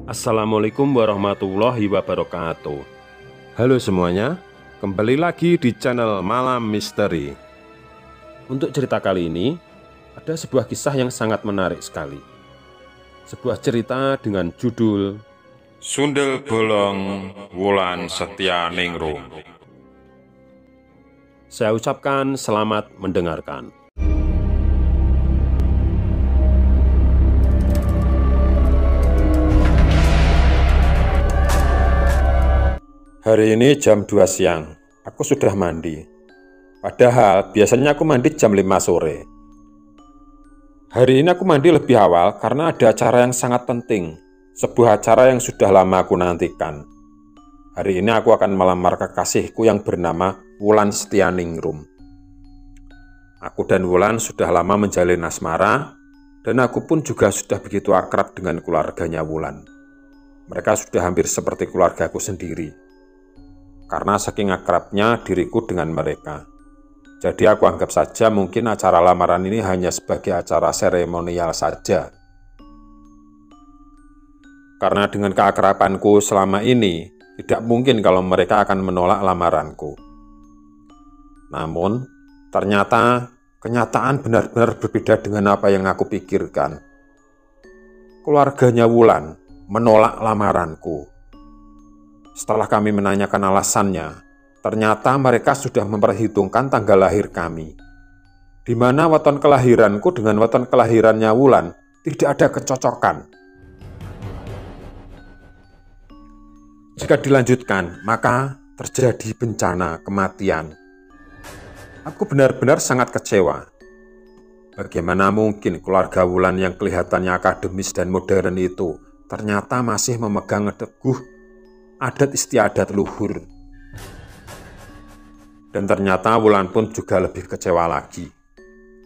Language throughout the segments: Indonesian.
Assalamualaikum warahmatullahi wabarakatuh. Halo semuanya, kembali lagi di channel Malam Misteri. Untuk cerita kali ini, ada sebuah kisah yang sangat menarik sekali. Sebuah cerita dengan judul Sundel Bolong Wulan Setyaningrum. Saya ucapkan selamat mendengarkan. Hari ini jam 2 siang, aku sudah mandi. Padahal biasanya aku mandi jam 5 sore. Hari ini aku mandi lebih awal karena ada acara yang sangat penting. Sebuah acara yang sudah lama aku nantikan. Hari ini aku akan melamar kekasihku yang bernama Wulan Setyaningrum. Aku dan Wulan sudah lama menjalin asmara, dan aku pun juga sudah begitu akrab dengan keluarganya Wulan. Mereka sudah hampir seperti keluargaku sendiri. Karena saking akrabnya diriku dengan mereka. Jadi aku anggap saja mungkin acara lamaran ini hanya sebagai acara seremonial saja. Karena dengan keakrabanku selama ini, tidak mungkin kalau mereka akan menolak lamaranku. Namun, ternyata kenyataan benar-benar berbeda dengan apa yang aku pikirkan. Keluarganya Wulan menolak lamaranku. Setelah kami menanyakan alasannya, ternyata mereka sudah memperhitungkan tanggal lahir kami, di mana weton kelahiranku dengan weton kelahirannya Wulan tidak ada kecocokan. Jika dilanjutkan, maka terjadi bencana kematian. Aku benar-benar sangat kecewa. Bagaimana mungkin keluarga Wulan yang kelihatannya akademis dan modern itu ternyata masih memegang teguh adat istiadat luhur. Dan ternyata Wulan pun juga lebih kecewa lagi.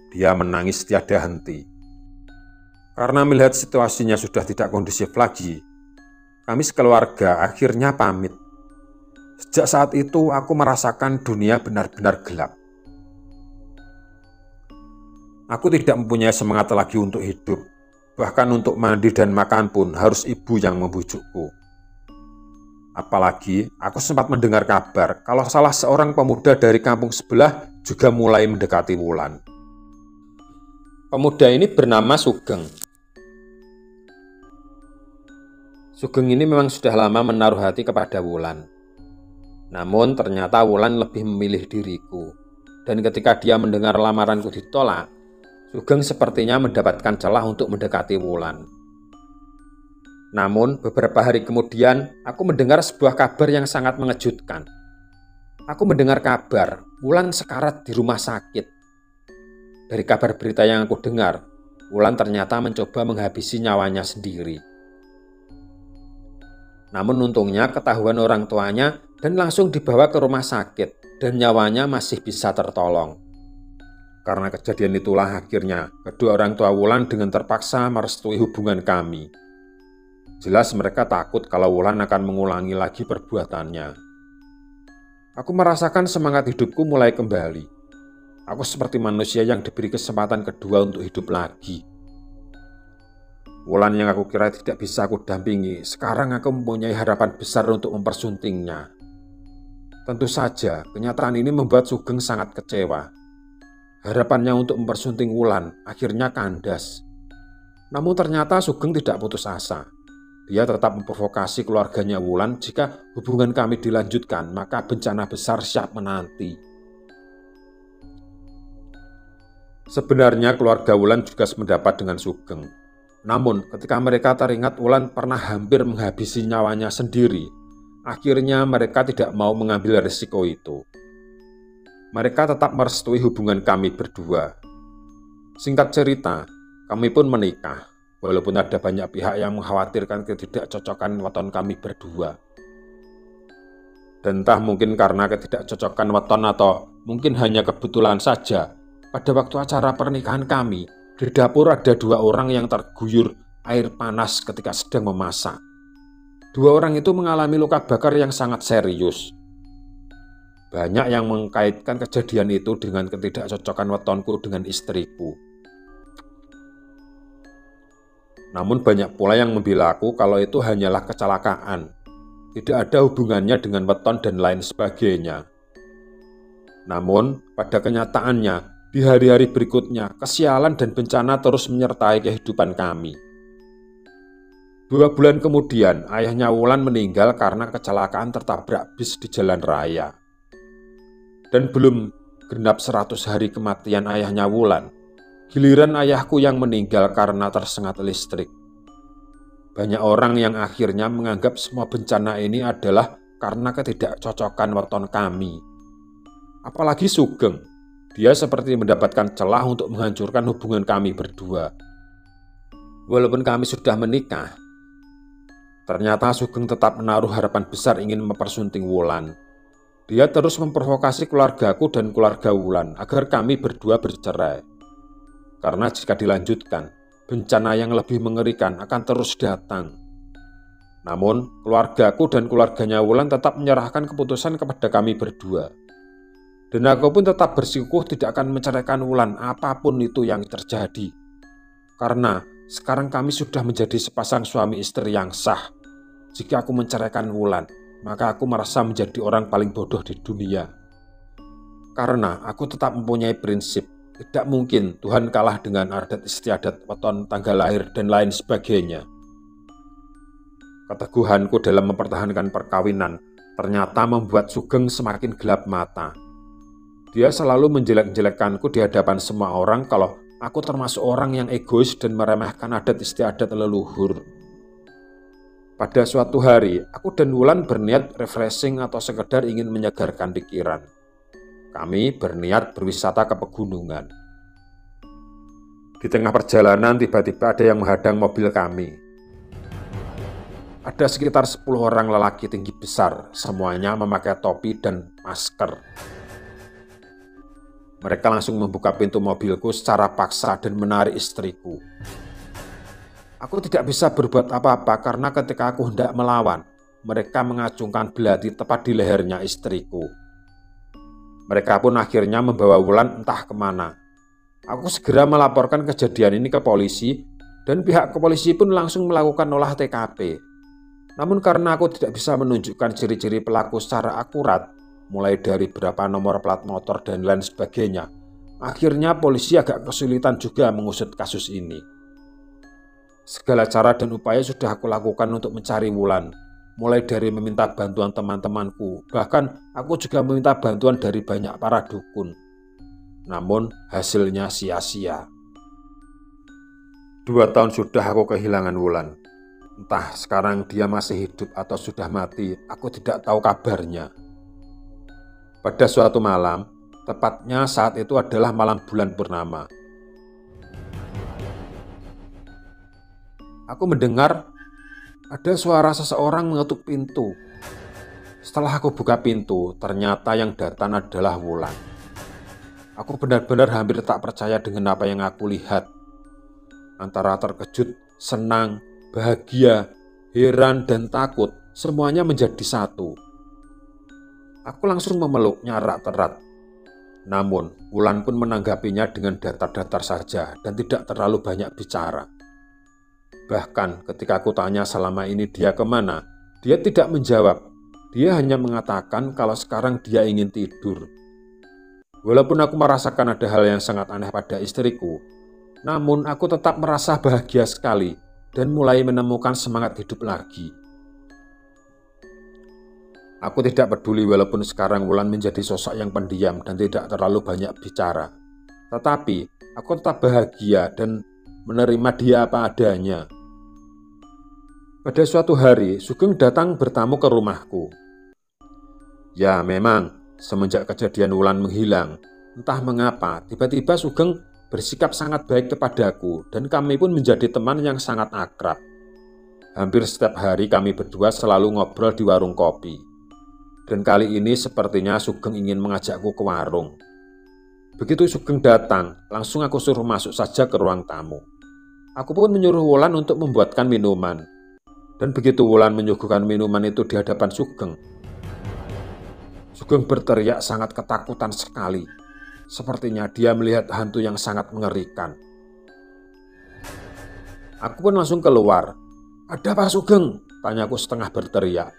Dia menangis tiada henti. Karena melihat situasinya sudah tidak kondusif lagi, kami sekeluarga akhirnya pamit. Sejak saat itu aku merasakan dunia benar-benar gelap. Aku tidak mempunyai semangat lagi untuk hidup. Bahkan untuk mandi dan makan pun harus ibu yang membujukku. Apalagi aku sempat mendengar kabar kalau salah seorang pemuda dari kampung sebelah juga mulai mendekati Wulan. Pemuda ini bernama Sugeng. Sugeng ini memang sudah lama menaruh hati kepada Wulan. Namun ternyata Wulan lebih memilih diriku. Dan ketika dia mendengar lamaranku ditolak, Sugeng sepertinya mendapatkan celah untuk mendekati Wulan. Namun, beberapa hari kemudian, aku mendengar sebuah kabar yang sangat mengejutkan. Aku mendengar kabar, Wulan sekarat di rumah sakit. Dari kabar berita yang aku dengar, Wulan ternyata mencoba menghabisi nyawanya sendiri. Namun untungnya ketahuan orang tuanya dan langsung dibawa ke rumah sakit, dan nyawanya masih bisa tertolong. Karena kejadian itulah akhirnya, kedua orang tua Wulan dengan terpaksa merestui hubungan kami. Jelas mereka takut kalau Wulan akan mengulangi lagi perbuatannya. Aku merasakan semangat hidupku mulai kembali. Aku seperti manusia yang diberi kesempatan kedua untuk hidup lagi. Wulan yang aku kira tidak bisa aku dampingi, sekarang aku mempunyai harapan besar untuk mempersuntingnya. Tentu saja, kenyataan ini membuat Sugeng sangat kecewa. Harapannya untuk mempersunting Wulan akhirnya kandas. Namun ternyata Sugeng tidak putus asa. Dia tetap memprovokasi keluarganya Wulan jika hubungan kami dilanjutkan, maka bencana besar siap menanti. Sebenarnya keluarga Wulan juga sependapat dengan Sugeng. Namun ketika mereka teringat Wulan pernah hampir menghabisi nyawanya sendiri, akhirnya mereka tidak mau mengambil risiko itu. Mereka tetap merestui hubungan kami berdua. Singkat cerita, kami pun menikah. Walaupun ada banyak pihak yang mengkhawatirkan ketidakcocokan weton kami berdua. Dan entah mungkin karena ketidakcocokan weton atau mungkin hanya kebetulan saja, pada waktu acara pernikahan kami, di dapur ada dua orang yang terguyur air panas ketika sedang memasak. Dua orang itu mengalami luka bakar yang sangat serius. Banyak yang mengkaitkan kejadian itu dengan ketidakcocokan wetonku dengan istriku. Namun banyak pula yang membela aku kalau itu hanyalah kecelakaan. Tidak ada hubungannya dengan weton dan lain sebagainya. Namun pada kenyataannya, di hari-hari berikutnya, kesialan dan bencana terus menyertai kehidupan kami. 2 bulan kemudian, ayahnya Wulan meninggal karena kecelakaan tertabrak bis di jalan raya. Dan belum genap 100 hari kematian ayahnya Wulan, giliran ayahku yang meninggal karena tersengat listrik. Banyak orang yang akhirnya menganggap semua bencana ini adalah karena ketidakcocokan weton kami. Apalagi Sugeng, dia seperti mendapatkan celah untuk menghancurkan hubungan kami berdua. Walaupun kami sudah menikah, ternyata Sugeng tetap menaruh harapan besar ingin mempersunting Wulan. Dia terus memprovokasi keluargaku dan keluarga Wulan agar kami berdua bercerai. Karena jika dilanjutkan, bencana yang lebih mengerikan akan terus datang. Namun, keluargaku dan keluarganya Wulan tetap menyerahkan keputusan kepada kami berdua. Dan aku pun tetap bersikukuh tidak akan menceraikan Wulan apapun itu yang terjadi. Karena sekarang kami sudah menjadi sepasang suami istri yang sah. Jika aku menceraikan Wulan, maka aku merasa menjadi orang paling bodoh di dunia. Karena aku tetap mempunyai prinsip, tidak mungkin Tuhan kalah dengan adat istiadat, weton, tanggal lahir, dan lain sebagainya. Keteguhanku dalam mempertahankan perkawinan ternyata membuat Sugeng semakin gelap mata. Dia selalu menjelek-jelekkanku di hadapan semua orang kalau aku termasuk orang yang egois dan meremehkan adat istiadat leluhur. Pada suatu hari, aku dan Wulan berniat refreshing atau sekedar ingin menyegarkan pikiran. Kami berniat berwisata ke pegunungan. Di tengah perjalanan tiba-tiba ada yang menghadang mobil kami. Ada sekitar 10 orang lelaki tinggi besar, semuanya memakai topi dan masker. Mereka langsung membuka pintu mobilku secara paksa dan menarik istriku. Aku tidak bisa berbuat apa-apa karena ketika aku hendak melawan, mereka mengacungkan belati tepat di lehernya istriku. Mereka pun akhirnya membawa Wulan entah kemana. Aku segera melaporkan kejadian ini ke polisi dan pihak kepolisi pun langsung melakukan olah TKP. Namun karena aku tidak bisa menunjukkan ciri-ciri pelaku secara akurat, mulai dari berapa nomor plat motor dan lain sebagainya, akhirnya polisi agak kesulitan juga mengusut kasus ini. Segala cara dan upaya sudah aku lakukan untuk mencari Wulan, mulai dari meminta bantuan teman-temanku, bahkan aku juga meminta bantuan dari banyak para dukun. Namun hasilnya sia-sia. 2 tahun sudah aku kehilangan Wulan. Entah sekarang dia masih hidup atau sudah mati, aku tidak tahu kabarnya. Pada suatu malam, tepatnya saat itu adalah malam bulan purnama, aku mendengar ada suara seseorang mengetuk pintu. Setelah aku buka pintu, ternyata yang datang adalah Wulan. Aku benar-benar hampir tak percaya dengan apa yang aku lihat. Antara terkejut, senang, bahagia, heran, dan takut, semuanya menjadi satu. Aku langsung memeluknya erat-erat. Namun, Wulan pun menanggapinya dengan datar-datar saja dan tidak terlalu banyak bicara. Bahkan ketika aku tanya selama ini dia kemana, dia tidak menjawab. Dia hanya mengatakan kalau sekarang dia ingin tidur. Walaupun aku merasakan ada hal yang sangat aneh pada istriku, namun aku tetap merasa bahagia sekali dan mulai menemukan semangat hidup lagi. Aku tidak peduli walaupun sekarang Wulan menjadi sosok yang pendiam dan tidak terlalu banyak bicara. Tetapi aku tetap bahagia dan menerima dia apa adanya. Pada suatu hari, Sugeng datang bertamu ke rumahku. Ya memang, semenjak kejadian Wulan menghilang, entah mengapa tiba-tiba Sugeng bersikap sangat baik kepadaku dan kami pun menjadi teman yang sangat akrab. Hampir setiap hari kami berdua selalu ngobrol di warung kopi. Dan kali ini sepertinya Sugeng ingin mengajakku ke warung. Begitu Sugeng datang, langsung aku suruh masuk saja ke ruang tamu. Aku pun menyuruh Wulan untuk membuatkan minuman. Dan begitu Wulan menyuguhkan minuman itu di hadapan Sugeng, Sugeng berteriak sangat ketakutan sekali. Sepertinya dia melihat hantu yang sangat mengerikan. Aku pun langsung keluar. "Ada apa, Sugeng?" tanyaku setengah berteriak.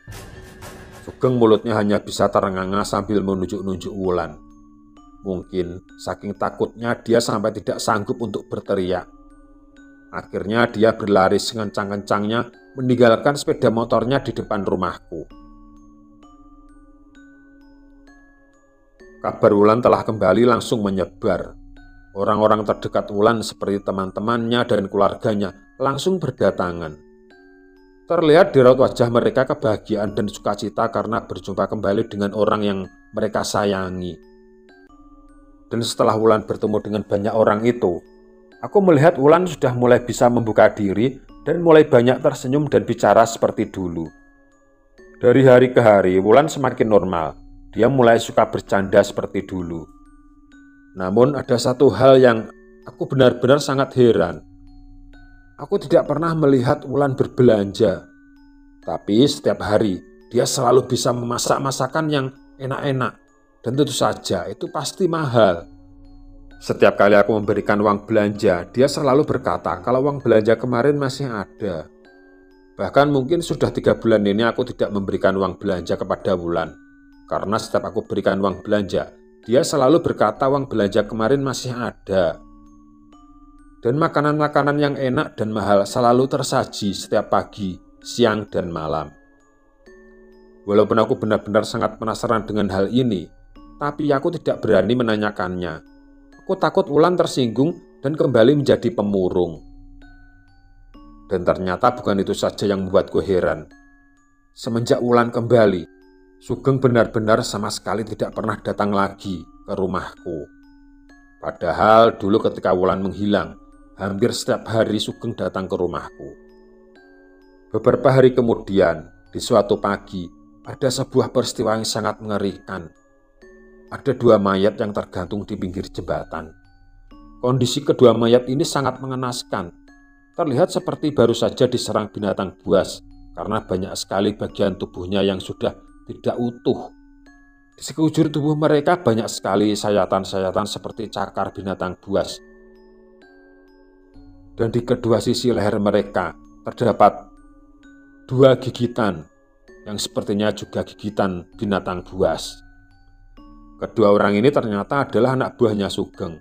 Sugeng mulutnya hanya bisa terenganga sambil menunjuk-nunjuk Wulan. Mungkin saking takutnya dia sampai tidak sanggup untuk berteriak. Akhirnya dia berlari sekencang-kencangnya meninggalkan sepeda motornya di depan rumahku. Kabar Wulan telah kembali langsung menyebar. Orang-orang terdekat Wulan seperti teman-temannya dan keluarganya langsung berdatangan. Terlihat di raut wajah mereka kebahagiaan dan sukacita karena berjumpa kembali dengan orang yang mereka sayangi. Dan setelah Wulan bertemu dengan banyak orang itu, aku melihat Wulan sudah mulai bisa membuka diri dan mulai banyak tersenyum dan bicara seperti dulu. Dari hari ke hari, Wulan semakin normal. Dia mulai suka bercanda seperti dulu. Namun ada satu hal yang aku benar-benar sangat heran. Aku tidak pernah melihat Wulan berbelanja. Tapi setiap hari dia selalu bisa memasak masakan yang enak-enak. Dan tentu saja itu pasti mahal. Setiap kali aku memberikan uang belanja, dia selalu berkata kalau uang belanja kemarin masih ada. Bahkan mungkin sudah 3 bulan ini aku tidak memberikan uang belanja kepada Wulan. Karena setiap aku berikan uang belanja, dia selalu berkata uang belanja kemarin masih ada. Dan makanan-makanan yang enak dan mahal selalu tersaji setiap pagi, siang, dan malam. Walaupun aku benar-benar sangat penasaran dengan hal ini, tapi aku tidak berani menanyakannya. Aku takut Wulan tersinggung dan kembali menjadi pemurung. Dan ternyata bukan itu saja yang membuatku heran. Semenjak Wulan kembali, Sugeng benar-benar sama sekali tidak pernah datang lagi ke rumahku. Padahal dulu ketika Wulan menghilang, hampir setiap hari Sugeng datang ke rumahku. Beberapa hari kemudian, di suatu pagi, ada sebuah peristiwa yang sangat mengerikan. Ada 2 mayat yang tergantung di pinggir jembatan. Kondisi kedua mayat ini sangat mengenaskan. Terlihat seperti baru saja diserang binatang buas karena banyak sekali bagian tubuhnya yang sudah tidak utuh. Di sekujur tubuh mereka banyak sekali sayatan-sayatan seperti cakar binatang buas. Dan di kedua sisi leher mereka terdapat 2 gigitan yang sepertinya juga gigitan binatang buas. Kedua orang ini ternyata adalah anak buahnya Sugeng.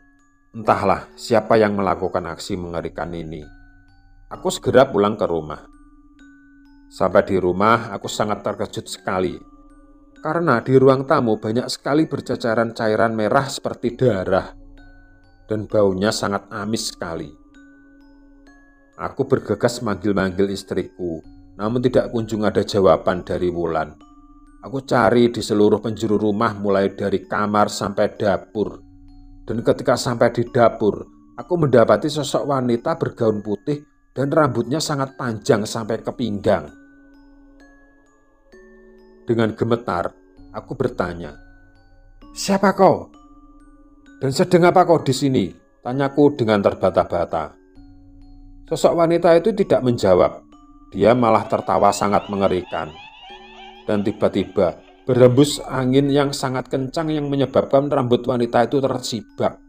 Entahlah siapa yang melakukan aksi mengerikan ini. Aku segera pulang ke rumah. Sampai di rumah aku sangat terkejut sekali. Karena di ruang tamu banyak sekali berceceran cairan merah seperti darah. Dan baunya sangat amis sekali. Aku bergegas manggil-manggil istriku, namun tidak kunjung ada jawaban dari Wulan. Aku cari di seluruh penjuru rumah mulai dari kamar sampai dapur. Dan ketika sampai di dapur, aku mendapati sosok wanita bergaun putih dan rambutnya sangat panjang sampai ke pinggang. Dengan gemetar, aku bertanya, "Siapa kau? Dan sedang apa kau di sini?" tanyaku dengan terbata-bata. Sosok wanita itu tidak menjawab. Dia malah tertawa sangat mengerikan. Dan tiba-tiba berhembus angin yang sangat kencang yang menyebabkan rambut wanita itu tersibak.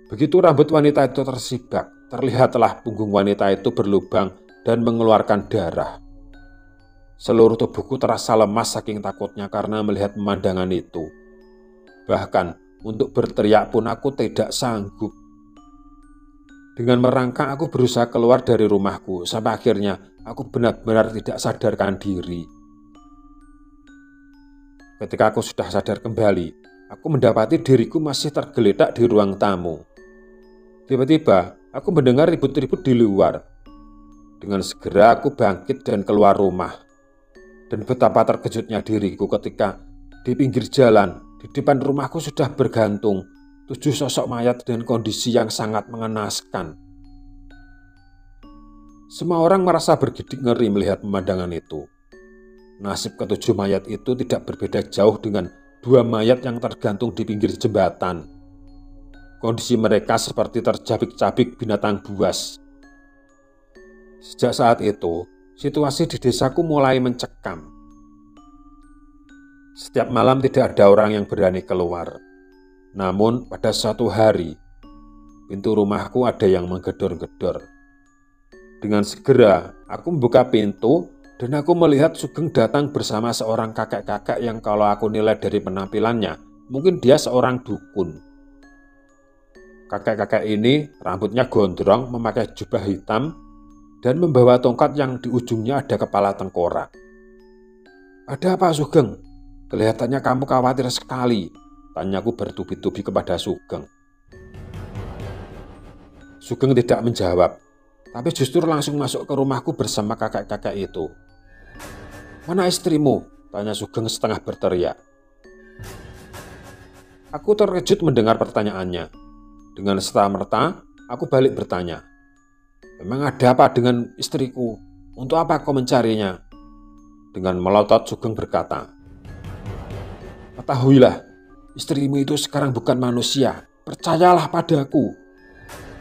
Begitu rambut wanita itu tersibak, terlihatlah punggung wanita itu berlubang dan mengeluarkan darah. Seluruh tubuhku terasa lemas saking takutnya karena melihat pemandangan itu. Bahkan untuk berteriak pun aku tidak sanggup. Dengan merangkak aku berusaha keluar dari rumahku sampai akhirnya aku benar-benar tidak sadarkan diri. Ketika aku sudah sadar kembali, aku mendapati diriku masih tergeletak di ruang tamu. Tiba-tiba aku mendengar ribut-ribut di luar. Dengan segera aku bangkit dan keluar rumah. Dan betapa terkejutnya diriku ketika di pinggir jalan, di depan rumahku sudah bergantung 7 sosok mayat dengan kondisi yang sangat mengenaskan. Semua orang merasa bergidik ngeri melihat pemandangan itu. Nasib ke-7 mayat itu tidak berbeda jauh dengan 2 mayat yang tergantung di pinggir jembatan. Kondisi mereka seperti tercabik-cabik binatang buas. Sejak saat itu, situasi di desaku mulai mencekam. Setiap malam tidak ada orang yang berani keluar. Namun pada suatu hari, pintu rumahku ada yang menggedor-gedor. Dengan segera, aku membuka pintu dan aku melihat Sugeng datang bersama seorang kakek-kakek yang kalau aku nilai dari penampilannya, mungkin dia seorang dukun. Kakek-kakek ini rambutnya gondrong, memakai jubah hitam, dan membawa tongkat yang di ujungnya ada kepala tengkorak. "Ada apa, Sugeng? Kelihatannya kamu khawatir sekali," tanyaku bertubi-tubi kepada Sugeng. Sugeng tidak menjawab, tapi justru langsung masuk ke rumahku bersama kakek-kakek itu. "Mana istrimu?" tanya Sugeng setengah berteriak. Aku terkejut mendengar pertanyaannya. Dengan serta-merta, aku balik bertanya, "Memang ada apa dengan istriku? Untuk apa kau mencarinya?" Dengan melotot Sugeng berkata, "Ketahuilah, istrimu itu sekarang bukan manusia. Percayalah padaku."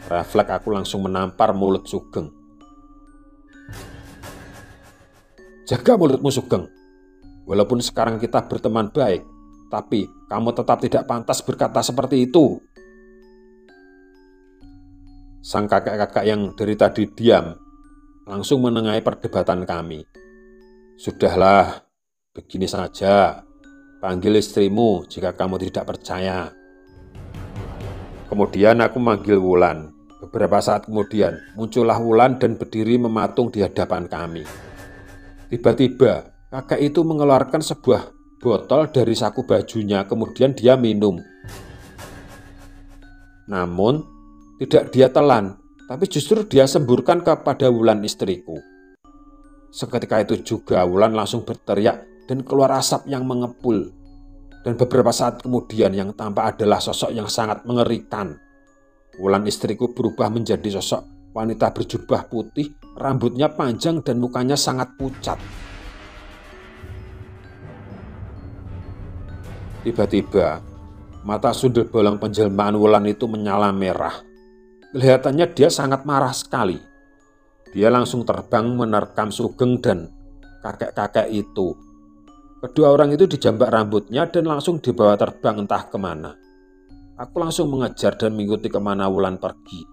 Refleks aku langsung menampar mulut Sugeng. "Jaga mulutmu, Sugeng. Walaupun sekarang kita berteman baik, tapi kamu tetap tidak pantas berkata seperti itu." Sang kakek-kakek yang dari tadi diam langsung menengahi perdebatan kami. "Sudahlah, begini saja. Panggil istrimu jika kamu tidak percaya." Kemudian aku manggil Wulan. Beberapa saat kemudian muncullah Wulan dan berdiri mematung di hadapan kami. Tiba-tiba kakek itu mengeluarkan sebuah botol dari saku bajunya, kemudian dia minum. Namun tidak dia telan, tapi justru dia semburkan kepada Wulan istriku. Seketika itu juga Wulan langsung berteriak dan keluar asap yang mengepul. Dan beberapa saat kemudian yang tampak adalah sosok yang sangat mengerikan. Wulan istriku berubah menjadi sosok wanita berjubah putih, rambutnya panjang dan mukanya sangat pucat. Tiba-tiba, mata sundel bolong penjelmaan Wulan itu menyala merah. Kelihatannya dia sangat marah sekali. Dia langsung terbang menerkam Sugeng dan kakek-kakek itu. Kedua orang itu dijambak rambutnya dan langsung dibawa terbang entah kemana. Aku langsung mengejar dan mengikuti kemana Wulan pergi.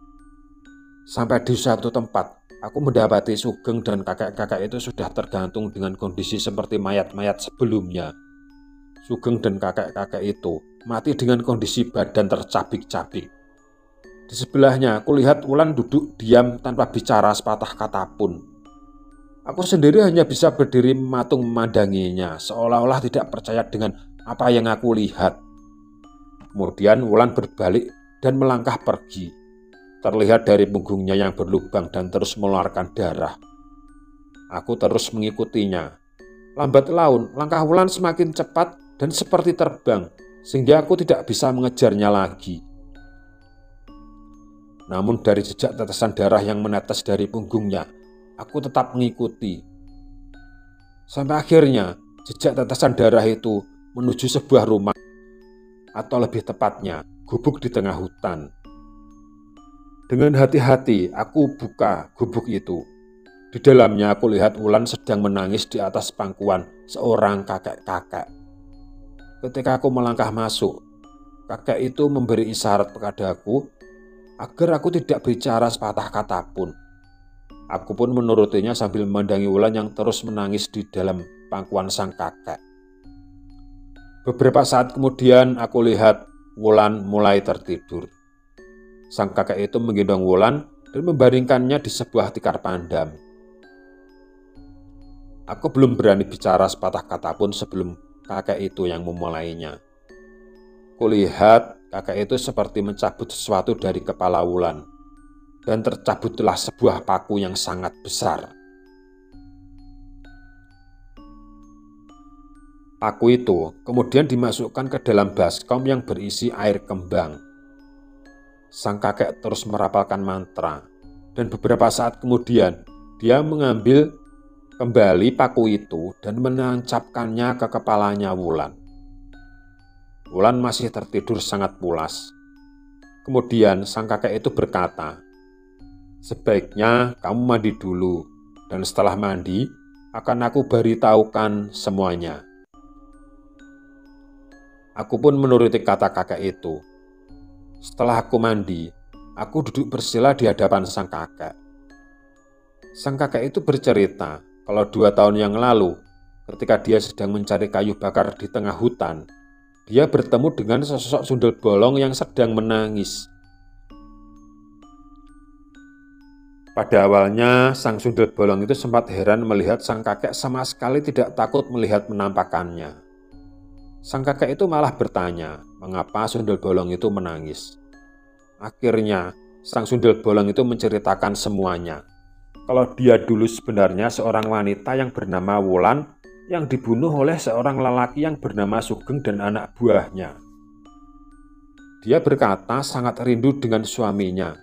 Sampai di suatu tempat, aku mendapati Sugeng dan kakek-kakek itu sudah tergantung dengan kondisi seperti mayat-mayat sebelumnya. Sugeng dan kakek-kakek itu mati dengan kondisi badan tercabik-cabik. Di sebelahnya, aku lihat Wulan duduk diam tanpa bicara sepatah kata pun. Aku sendiri hanya bisa berdiri mematung memandanginya, seolah-olah tidak percaya dengan apa yang aku lihat. Kemudian Wulan berbalik dan melangkah pergi. Terlihat dari punggungnya yang berlubang dan terus mengeluarkan darah. Aku terus mengikutinya. Lambat laun, langkah Wulan semakin cepat dan seperti terbang, sehingga aku tidak bisa mengejarnya lagi. Namun dari jejak tetesan darah yang menetes dari punggungnya, aku tetap mengikuti. Sampai akhirnya jejak tetesan darah itu menuju sebuah rumah, atau lebih tepatnya gubuk di tengah hutan. Dengan hati-hati aku buka gubuk itu. Di dalamnya aku lihat Wulan sedang menangis di atas pangkuan seorang kakek-kakek. Ketika aku melangkah masuk, kakek itu memberi isyarat kepadaku agar aku tidak bicara sepatah kata pun. Aku pun menurutinya sambil memandangi Wulan yang terus menangis di dalam pangkuan sang kakek. Beberapa saat kemudian aku lihat Wulan mulai tertidur. Sang kakek itu menggendong Wulan dan membaringkannya di sebuah tikar pandam. Aku belum berani bicara sepatah kata pun sebelum kakek itu yang memulainya. Kulihat kakek itu seperti mencabut sesuatu dari kepala Wulan, dan tercabutlah sebuah paku yang sangat besar. Paku itu kemudian dimasukkan ke dalam baskom yang berisi air kembang. Sang kakek terus merapalkan mantra, dan beberapa saat kemudian dia mengambil kembali paku itu dan menancapkannya ke kepalanya Wulan. Wulan masih tertidur sangat pulas. Kemudian sang kakek itu berkata, "Sebaiknya kamu mandi dulu, dan setelah mandi akan aku beritahukan semuanya." Aku pun menuruti kata kakek itu. Setelah aku mandi, aku duduk bersila di hadapan sang kakek. Sang kakek itu bercerita kalau 2 tahun yang lalu, ketika dia sedang mencari kayu bakar di tengah hutan, dia bertemu dengan sesosok sundel bolong yang sedang menangis. Pada awalnya, sang sundel bolong itu sempat heran melihat sang kakek sama sekali tidak takut melihat penampakannya. Sang kakek itu malah bertanya, mengapa sundel bolong itu menangis. Akhirnya, sang sundel bolong itu menceritakan semuanya. Kalau dia dulu sebenarnya seorang wanita yang bernama Wulan yang dibunuh oleh seorang lelaki yang bernama Sugeng dan anak buahnya. Dia berkata sangat rindu dengan suaminya,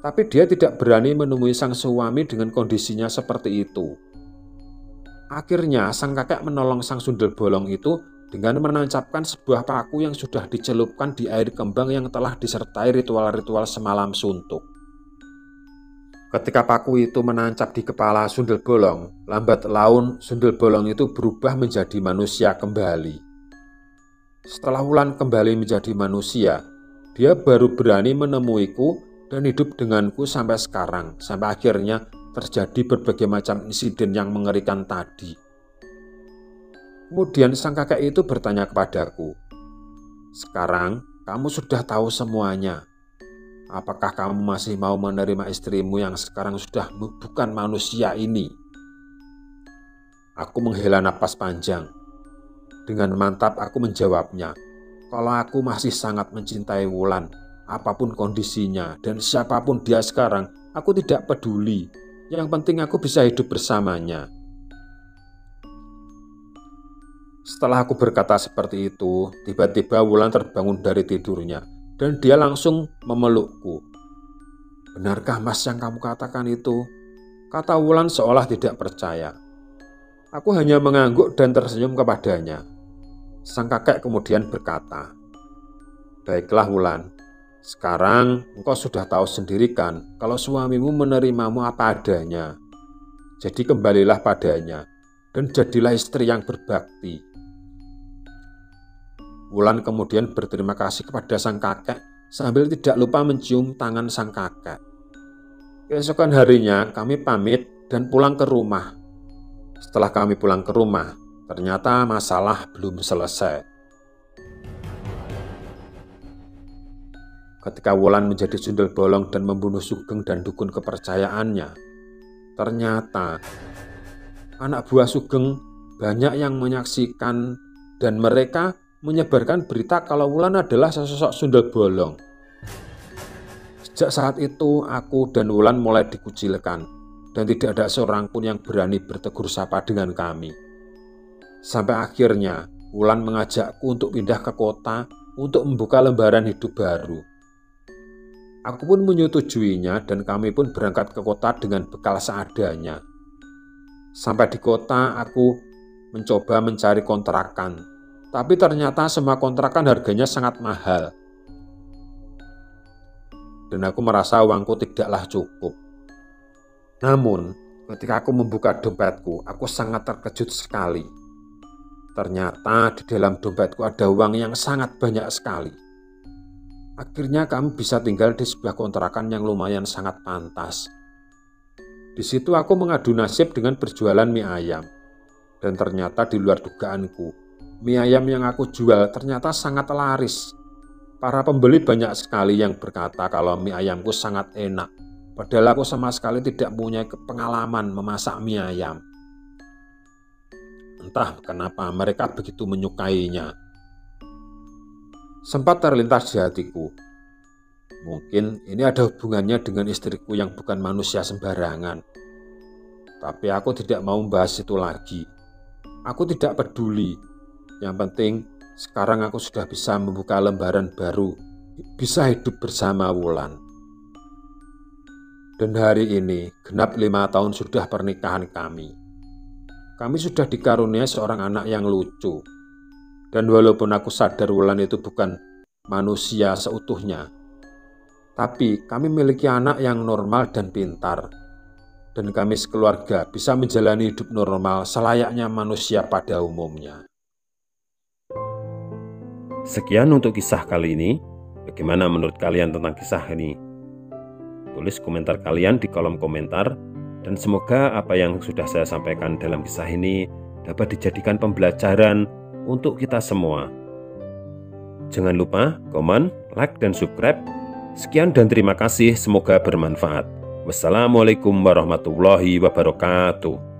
tapi dia tidak berani menemui sang suami dengan kondisinya seperti itu. Akhirnya sang kakek menolong sang sundel bolong itu dengan menancapkan sebuah paku yang sudah dicelupkan di air kembang yang telah disertai ritual-ritual semalam suntuk. Ketika paku itu menancap di kepala sundel bolong, lambat laun sundel bolong itu berubah menjadi manusia kembali. Setelah Wulan kembali menjadi manusia, dia baru berani menemuiku dan hidup denganku sampai sekarang, sampai akhirnya terjadi berbagai macam insiden yang mengerikan tadi. Kemudian sang kakek itu bertanya kepadaku, "Sekarang kamu sudah tahu semuanya. Apakah kamu masih mau menerima istrimu yang sekarang sudah bukan manusia ini?" Aku menghela napas panjang. Dengan mantap aku menjawabnya, kalau aku masih sangat mencintai Wulan, apapun kondisinya dan siapapun dia sekarang, aku tidak peduli. Yang penting aku bisa hidup bersamanya. Setelah aku berkata seperti itu, tiba-tiba Wulan terbangun dari tidurnya. Dan dia langsung memelukku. "Benarkah Mas yang kamu katakan itu?" kata Wulan seolah tidak percaya. Aku hanya mengangguk dan tersenyum kepadanya. Sang kakek kemudian berkata, "Baiklah Wulan, sekarang engkau sudah tahu sendiri kan kalau suamimu menerimamu apa adanya. Jadi kembalilah padanya dan jadilah istri yang berbakti." Wulan kemudian berterima kasih kepada sang kakek sambil tidak lupa mencium tangan sang kakek. Keesokan harinya kami pamit dan pulang ke rumah. Setelah kami pulang ke rumah, ternyata masalah belum selesai. Ketika Wulan menjadi sundel bolong dan membunuh Sugeng dan dukun kepercayaannya, ternyata anak buah Sugeng banyak yang menyaksikan dan mereka menyebarkan berita kalau Wulan adalah sesosok sundel bolong. Sejak saat itu, aku dan Wulan mulai dikucilkan dan tidak ada seorang pun yang berani bertegur sapa dengan kami. Sampai akhirnya, Wulan mengajakku untuk pindah ke kota untuk membuka lembaran hidup baru. Aku pun menyetujuinya dan kami pun berangkat ke kota dengan bekal seadanya. Sampai di kota, aku mencoba mencari kontrakan. Tapi ternyata semua kontrakan harganya sangat mahal. Dan aku merasa uangku tidaklah cukup. Namun, ketika aku membuka dompetku, aku sangat terkejut sekali. Ternyata di dalam dompetku ada uang yang sangat banyak sekali. Akhirnya kami bisa tinggal di sebuah kontrakan yang lumayan sangat pantas. Di situ aku mengadu nasib dengan berjualan mie ayam. Dan ternyata di luar dugaanku, mie ayam yang aku jual ternyata sangat laris. Para pembeli banyak sekali yang berkata kalau mie ayamku sangat enak. Padahal aku sama sekali tidak punya pengalaman memasak mie ayam. Entah kenapa mereka begitu menyukainya. Sempat terlintas di hatiku, mungkin ini ada hubungannya dengan istriku yang bukan manusia sembarangan. Tapi aku tidak mau membahas itu lagi. Aku tidak peduli. Yang penting sekarang aku sudah bisa membuka lembaran baru, bisa hidup bersama Wulan. Dan hari ini genap 5 tahun sudah pernikahan kami. Kami sudah dikaruniai seorang anak yang lucu. Dan walaupun aku sadar Wulan itu bukan manusia seutuhnya, tapi kami memiliki anak yang normal dan pintar. Dan kami sekeluarga bisa menjalani hidup normal selayaknya manusia pada umumnya. Sekian untuk kisah kali ini. Bagaimana menurut kalian tentang kisah ini? Tulis komentar kalian di kolom komentar. Dan semoga apa yang sudah saya sampaikan dalam kisah ini dapat dijadikan pembelajaran untuk kita semua. Jangan lupa komen, like, dan subscribe. Sekian dan terima kasih, semoga bermanfaat. Wassalamualaikum warahmatullahi wabarakatuh.